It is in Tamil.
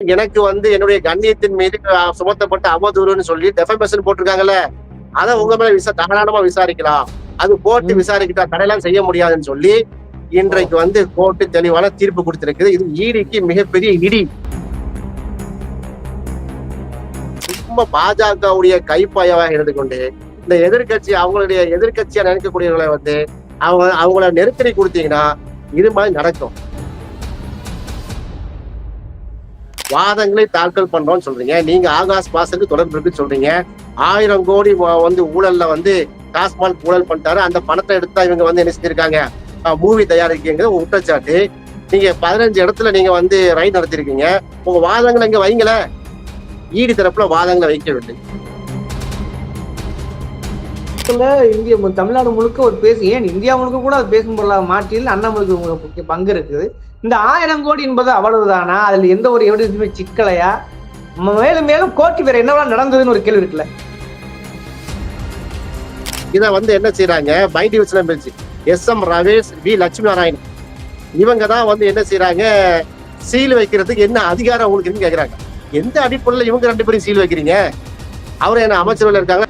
எனக்கு என்னுடைய கண்ணியத்தின் மீது சுமத்தப்பட்ட அவதூறுன்னு சொல்லி டெஃபமேஷன் போட்டிருக்காங்கல்ல, அத உங்க மேல தாராளமா விசாரிக்கலாம். அது கோர்ட் விசாரிக்கிட்டா தடையெல்லாம் செய்ய முடியாதுன்னு சொல்லி இன்றைக்கு கோர்ட் தெளிவான தீர்ப்பு கொடுத்திருக்குது. இது ஈடிக்கு மிகப்பெரிய இடி. சும்மா பாஜகவுடைய கைப்பாயவாக இருந்து கொண்டு இந்த எதிர்கட்சி அவங்களுடைய எதிர்கட்சியா நினைக்கக்கூடியவர்களை அவங்கள நெருக்கடி கொடுத்தீங்கன்னா இது மாதிரி நடக்கும். வாதங்களை தாக்கல் பண்றோம்னு சொல்றீங்க. நீங்க ஆகாஷ் பாசனுக்கு தொடர்பு இருக்குன்னு சொல்றீங்க. 1000 கோடி ஊழல்ல டாஸ்மாக் ஊழல் பண்ணிட்டாரு. அந்த பணத்தை எடுத்தா இவங்க என்ன செஞ்சிருக்காங்க, மூவி தயாரிக்கீங்க குற்றச்சாட்டு. நீங்க 15 இடத்துல நீங்க ரைட் நடத்திருக்கீங்க. உங்க வாதங்களை இங்க வைங்கள. ஈடி தரப்புல வாதங்களை வைக்கவில்லை. இந்திய தமிழ்நாடு முழுக்க ஒரு ஏன் இந்தியா முழுக்க கூட அது பேசும் பொருளாக மாற்றியில் அண்ணாமலைக்கு பங்கு இருக்குது. இந்த 1000 கோடி என்பது அவ்வளவுதானா? அதுல எந்த ஒரு எவிடன்ஸுமே சிக்கலையா? மேலும் மேலும் கோர்ட் வேற என்னவெல்லாம் நடந்ததுன்னு ஒரு கேள்வி இருக்குல்ல. இத என்ன செய்யறாங்க, பை டிவிஷன் பிரிச்சு SM ரவேஷ், வி லட்சுமி நாராயணன் இவங்க தான் என்ன செய்யறாங்க, சீல் வைக்கிறதுக்கு என்ன அதிகாரம் உங்களுக்கு கேக்குறாங்க. எந்த அடிப்படையில இவங்க 2 பேரும் சீல் வைக்கிறீங்க? அவரு என்ன அமைச்சரவையில் இருக்காங்க,